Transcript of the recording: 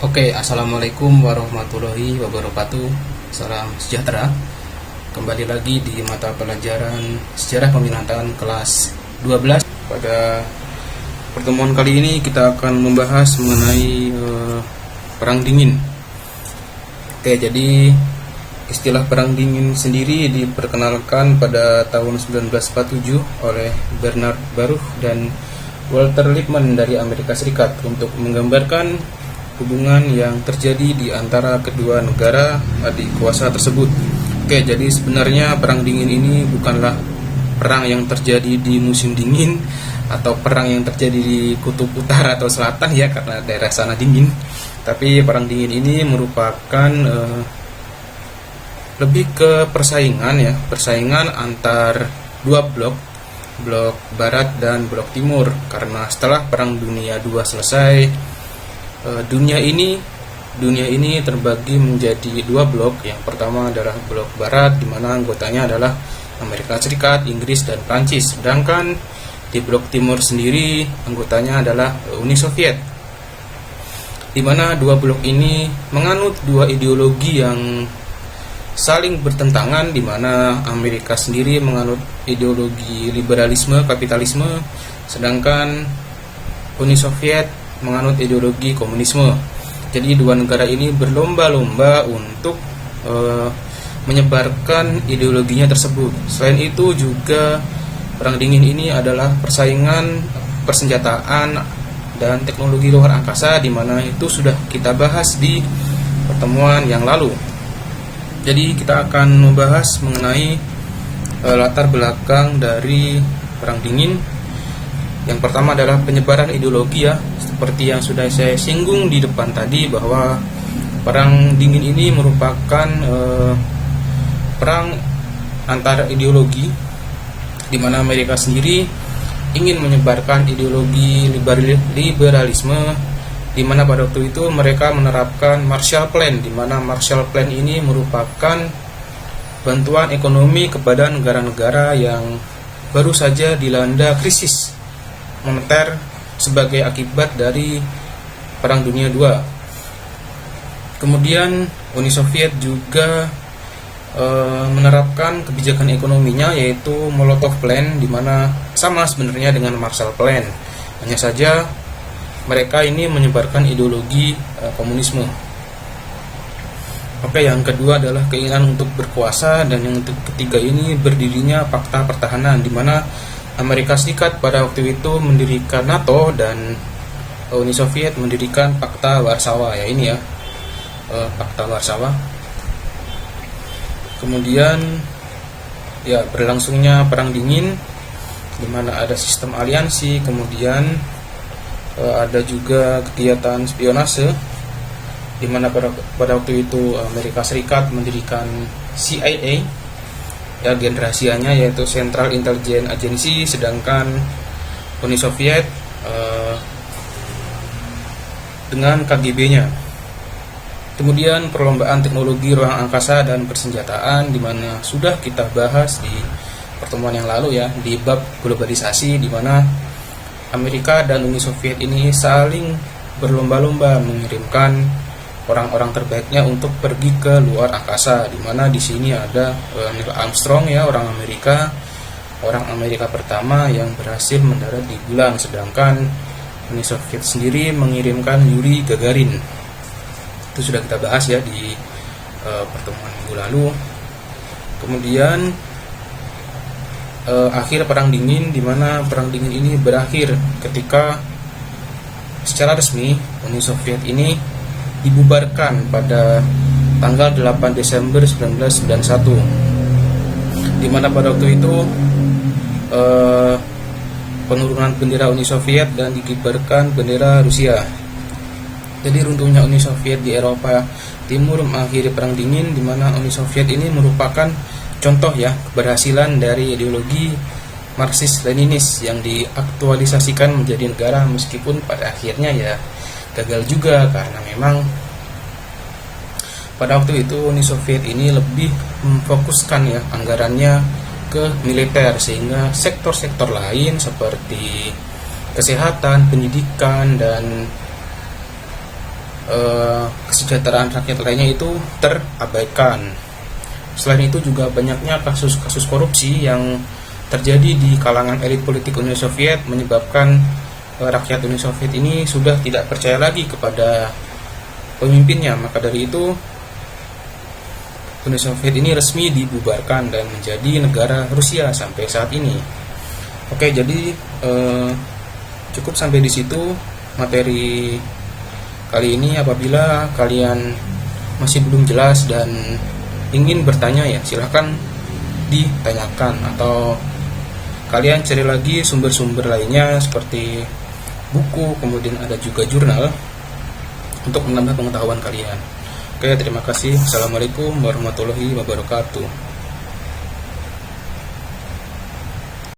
Oke, assalamualaikum warahmatullahi wabarakatuh. Salam sejahtera. Kembali lagi di mata pelajaran Sejarah Peminatan kelas 12. Pada pertemuan kali ini kita akan membahas mengenai Perang Dingin. Oke, jadi istilah Perang Dingin sendiri diperkenalkan pada tahun 1947 oleh Bernard Baruch dan Walter Lippmann dari Amerika Serikat untuk menggambarkan hubungan yang terjadi di antara kedua negara adik kuasa tersebut. Oke, jadi sebenarnya Perang Dingin ini bukanlah perang yang terjadi di musim dingin atau perang yang terjadi di kutub utara atau selatan ya, karena daerah sana dingin. Tapi Perang Dingin ini merupakan lebih ke persaingan antar dua blok barat dan blok timur. Karena setelah Perang Dunia II selesai, dunia ini terbagi menjadi dua blok. Yang pertama adalah blok barat, di mana anggotanya adalah Amerika Serikat, Inggris, dan Prancis. Sedangkan di blok timur sendiri anggotanya adalah Uni Soviet, di mana dua blok ini menganut dua ideologi yang saling bertentangan, di mana Amerika sendiri menganut ideologi liberalisme kapitalisme, sedangkan Uni Soviet menganut ideologi komunisme. Jadi dua negara ini berlomba-lomba untuk menyebarkan ideologinya tersebut. Selain itu juga Perang Dingin ini adalah persaingan persenjataan dan teknologi luar angkasa, di mana itu sudah kita bahas di pertemuan yang lalu. Jadi kita akan membahas mengenai latar belakang dari Perang Dingin. Yang pertama adalah penyebaran ideologi ya, seperti yang sudah saya singgung di depan tadi, bahwa Perang Dingin ini merupakan perang antar ideologi, di mana Amerika sendiri ingin menyebarkan ideologi liberalisme, di mana pada waktu itu mereka menerapkan Marshall Plan, di mana Marshall Plan ini merupakan bantuan ekonomi kepada negara-negara yang baru saja dilanda krisis moneter sebagai akibat dari Perang Dunia II. Kemudian Uni Soviet juga menerapkan kebijakan ekonominya, yaitu Molotov Plan, di mana sama sebenarnya dengan Marshall Plan. Hanya saja mereka ini menyebarkan ideologi komunisme. Oke, yang kedua adalah keinginan untuk berkuasa, dan yang ketiga ini berdirinya Pakta Pertahanan, di mana Amerika Serikat pada waktu itu mendirikan NATO dan Uni Soviet mendirikan Pakta Warsawa ya, ini ya, Pakta Warsawa. Kemudian ya, berlangsungnya Perang Dingin, di mana ada sistem aliansi, kemudian ada juga kegiatan spionase, di mana pada waktu itu Amerika Serikat mendirikan CIA ya, agen rahasianya yaitu Central Intelligence Agency, sedangkan Uni Soviet dengan KGB-nya. Kemudian perlombaan teknologi ruang angkasa dan persenjataan, di mana sudah kita bahas di pertemuan yang lalu ya, di bab globalisasi, di mana Amerika dan Uni Soviet ini saling berlomba-lomba mengirimkan orang-orang terbaiknya untuk pergi ke luar angkasa, di mana di sini ada Neil Armstrong ya, orang Amerika pertama yang berhasil mendarat di bulan, sedangkan Uni Soviet sendiri mengirimkan Yuri Gagarin. Itu sudah kita bahas ya di pertemuan minggu lalu. Kemudian akhir Perang Dingin, di mana Perang Dingin ini berakhir ketika secara resmi Uni Soviet ini dibubarkan pada tanggal 8 Desember 1991, di mana pada waktu itu penurunan bendera Uni Soviet dan dikibarkan bendera Rusia. Jadi runtuhnya Uni Soviet di Eropa Timur mengakhiri Perang Dingin, di mana Uni Soviet ini merupakan contoh ya keberhasilan dari ideologi Marxis-Leninis yang diaktualisasikan menjadi negara, meskipun pada akhirnya ya gagal juga, karena memang pada waktu itu Uni Soviet ini lebih memfokuskan ya anggarannya ke militer, sehingga sektor-sektor lain seperti kesehatan, pendidikan, dan kesejahteraan rakyat lainnya itu terabaikan. Selain itu juga banyaknya kasus-kasus korupsi yang terjadi di kalangan elit politik Uni Soviet menyebabkan rakyat Uni Soviet ini sudah tidak percaya lagi kepada pemimpinnya. Maka dari itu Uni Soviet ini resmi dibubarkan dan menjadi negara Rusia sampai saat ini. Oke, jadi cukup sampai di situ materi kali ini. Apabila kalian masih belum jelas dan ingin bertanya, ya silahkan ditanyakan, atau kalian cari lagi sumber-sumber lainnya seperti buku, kemudian ada juga jurnal untuk menambah pengetahuan kalian. Oke, terima kasih. Assalamualaikum warahmatullahi wabarakatuh.